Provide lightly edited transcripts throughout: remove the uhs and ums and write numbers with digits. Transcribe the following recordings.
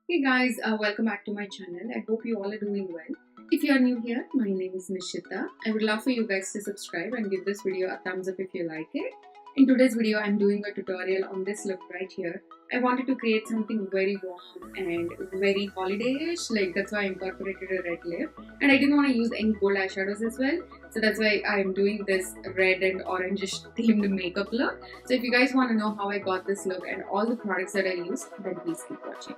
Hey guys, welcome back to my channel. I hope you all are doing well. If you are new here, my name is Nishitha. I would love for you guys to subscribe and give this video a thumbs up if you like it. In today's video, I'm doing a tutorial on this look right here. I wanted to create something very warm and very holiday-ish, like that's why I incorporated a red lip. And I didn't want to use any gold eyeshadows as well, so that's why I'm doing this red and orangish themed makeup look. So if you guys want to know how I got this look and all the products that I used, then please keep watching.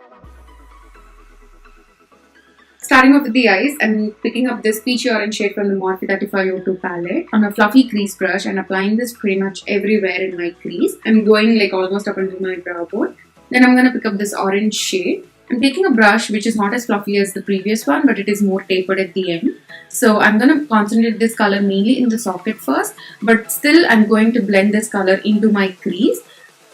Starting off with the eyes, I'm picking up this peachy orange shade from the Morphe 3502 palette on a fluffy crease brush and applying this pretty much everywhere in my crease. I'm going like almost up until my brow bone. Then I'm going to pick up this orange shade. I'm taking a brush which is not as fluffy as the previous one, but it is more tapered at the end. So I'm going to concentrate this color mainly in the socket first, but still I'm going to blend this color into my crease.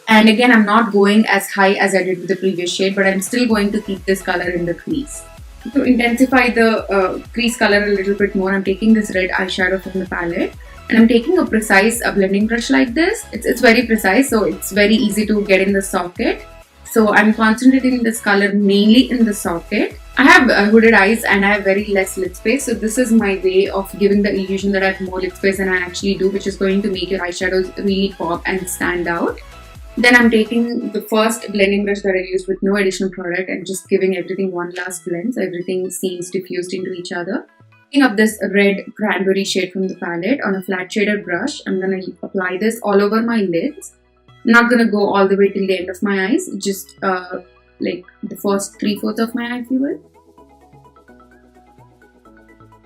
And again, I'm not going as high as I did with the previous shade, but I'm still going to keep this color in the crease. To intensify the crease color a little bit more, I'm taking this red eyeshadow from the palette and I'm taking a precise blending brush like this. It's very precise, so it's very easy to get in the socket. So I'm concentrating this color mainly in the socket. I have hooded eyes and I have very less lid space, so this is my way of giving the illusion that I have more lid space than I actually do, which is going to make your eyeshadows really pop and stand out. Then I'm taking the first blending brush that I used with no additional product and just giving everything one last blend so everything seems diffused into each other. Picking up this red cranberry shade from the palette on a flat shaded brush, I'm going to apply this all over my lids. I'm not going to go all the way till the end of my eyes, just like the first 3/4 of my eye, if you will.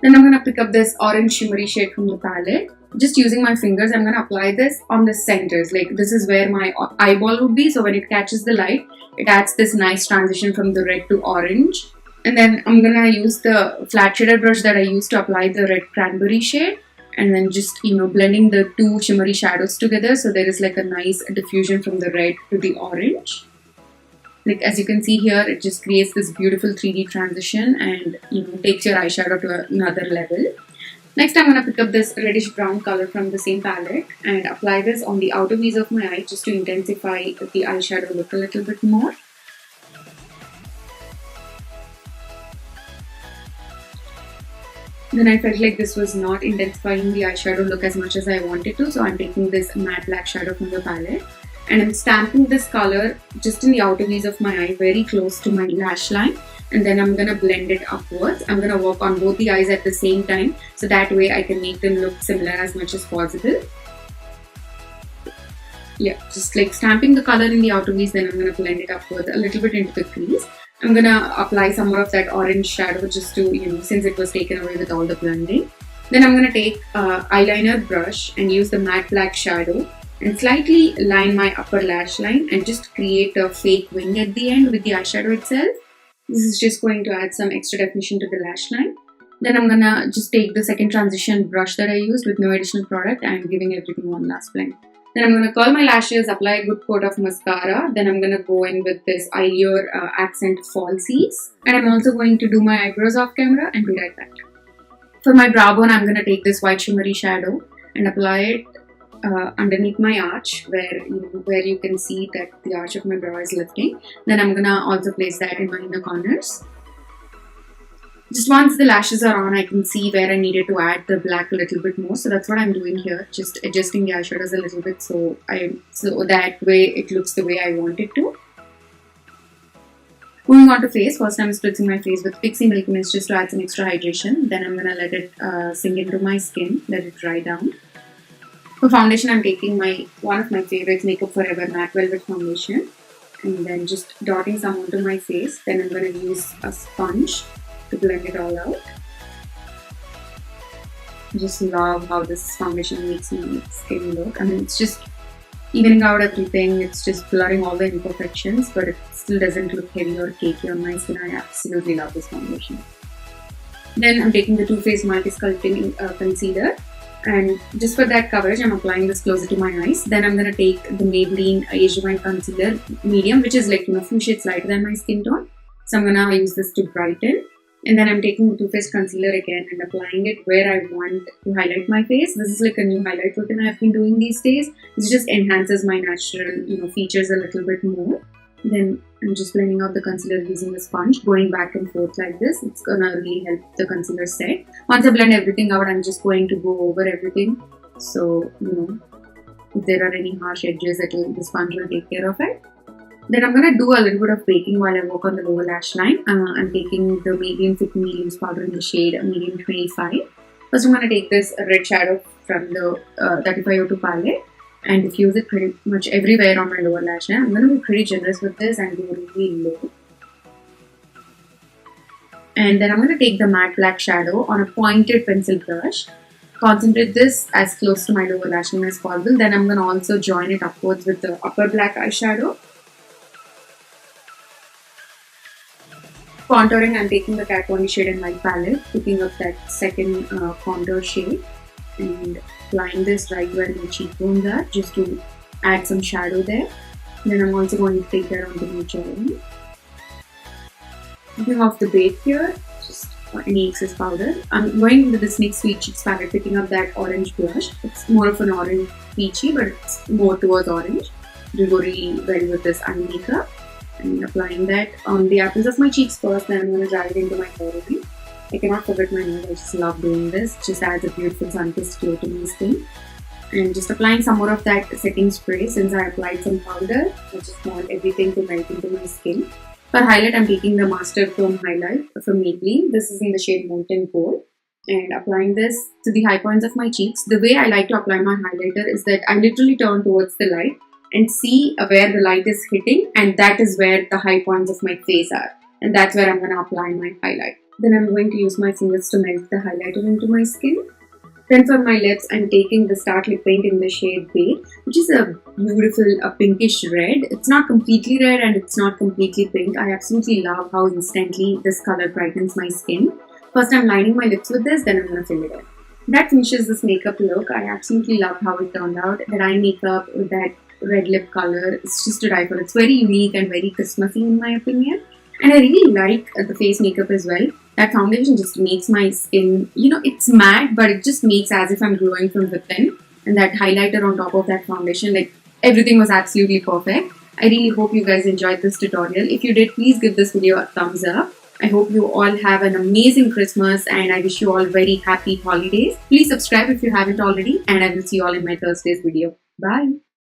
Then I'm going to pick up this orange shimmery shade from the palette. Just using my fingers, I'm going to apply this on the centers. Like this is where my eyeball would be. So when it catches the light, it adds this nice transition from the red to orange. And then I'm going to use the flat shaded brush that I used to apply the red cranberry shade. And then just, blending the two shimmery shadows together. So there is like a nice diffusion from the red to the orange. Like as you can see here, it just creates this beautiful 3D transition and takes your eyeshadow to another level. Next, I'm going to pick up this reddish brown color from the same palette and apply this on the outer V's of my eye just to intensify the eyeshadow look a little bit more. Then I felt like this was not intensifying the eyeshadow look as much as I wanted to, so I'm taking this matte black shadow from the palette and I'm stamping this color just in the outer V's of my eye very close to my lash line. And then I'm going to blend it upwards. I'm going to work on both the eyes at the same time, so that way I can make them look similar as much as possible. Yeah, just like stamping the color in the outer V's, then I'm going to blend it upwards a little bit into the crease. I'm going to apply some more of that orange shadow just to, since it was taken away with all the blending. Then I'm going to take eyeliner brush and use the matte black shadow and slightly line my upper lash line and just create a fake wing at the end with the eyeshadow itself. This is just going to add some extra definition to the lash line. Then I'm going to just take the second transition brush that I used with no additional product and giving everything one last blend. Then I'm going to curl my lashes, apply a good coat of mascara. Then I'm going to go in with this eyelure accent falsies. And I'm also going to do my eyebrows off camera and be right back. For my brow bone, I'm going to take this white shimmery shadow and apply it underneath my arch where you can see that the arch of my brow is lifting. Then I'm gonna also place that in my inner corners. Just once the lashes are on, I can see where I needed to add the black a little bit more. So that's what I'm doing here, just adjusting the eyeshadows a little bit so that way it looks the way I want it to. Moving on to face, first I'm spritzing my face with Pixie Milk Mist just to add some extra hydration. Then I'm gonna let it sink into my skin, let it dry down. For foundation, I'm taking one of my favorites, Makeup Forever Matte Velvet Foundation, and then just dotting some onto my face. Then I'm going to use a sponge to blend it all out. I just love how this foundation makes my skin look. I mean, it's just evening out everything. It's just blurring all the imperfections, but it still doesn't look heavy or cakey on my skin. I absolutely love this foundation. Then I'm taking the Too Faced Multi-Sculpting Concealer. And just for that coverage, I'm applying this closer to my eyes. Then I'm going to take the Maybelline Age Divine Concealer Medium, which is like a few shades lighter than my skin tone. So I'm going to use this to brighten. And then I'm taking the Too Faced Concealer again and applying it where I want to highlight my face. This is like a new highlight routine I've been doing these days. It just enhances my natural, features a little bit more. Then I'm just blending out the concealer using a sponge, going back and forth like this. It's gonna really help the concealer set. Once I blend everything out, I'm just going to go over everything. So, if there are any harsh edges, the sponge will take care of it. Then I'm gonna do a little bit of baking while I work on the lower lash line. I'm taking the Medium Fit Me Loose Powder in the shade Medium 25. First, I'm gonna take this red shadow from the 3502 palette and diffuse it pretty much everywhere on my lower lash line. I'm gonna be pretty generous with this and go really low. And then I'm gonna take the matte black shadow on a pointed pencil brush. Concentrate this as close to my lower lash line as possible. Then I'm gonna also join it upwards with the upper black eyeshadow. Contouring, I'm taking the Kat Von D shade in my palette, picking up that second contour shade and applying this right where my cheekbones are just to add some shadow there. Then I'm also going to take that onto my jawline. Taking off the bait here, just any excess powder. I'm going with this NYX Sweet Cheeks palette, picking up that orange blush. It's more of an orange peachy, but it's more towards orange. It will go really well with this eye makeup. And applying that on the apples of my cheeks first, then I'm going to dry it into my hairline. I cannot forget my nose, I just love doing this. It just adds a beautiful sun-kissed glow to my skin. And just applying some more of that setting spray since I applied some powder. I just want everything to melt into my skin. For highlight, I'm taking the Master Chrome Highlight from Maybelline. This is in the shade Molten Gold. And applying this to the high points of my cheeks. The way I like to apply my highlighter is that I literally turn towards the light and see where the light is hitting, and that is where the high points of my face are, and that's where I'm going to apply my highlight. Then I'm going to use my fingers to melt the highlighter into my skin. Then for my lips, I'm taking the Start Lip Paint in the shade Beige, which is a beautiful pinkish red. It's not completely red and it's not completely pink. I absolutely love how instantly this color brightens my skin. First, I'm lining my lips with this, then I'm going to fill it in. That finishes this makeup look. I absolutely love how it turned out. That eye makeup with that red lip color, it's just to die for. It's very unique and very Christmassy in my opinion. And I really like the face makeup as well. That foundation just makes my skin, it's matte, but it just makes as if I'm glowing from within. And that highlighter on top of that foundation, like everything was absolutely perfect. I really hope you guys enjoyed this tutorial. If you did, please give this video a thumbs up. I hope you all have an amazing Christmas and I wish you all very happy holidays. Please subscribe if you haven't already and I will see you all in my Thursday's video. Bye.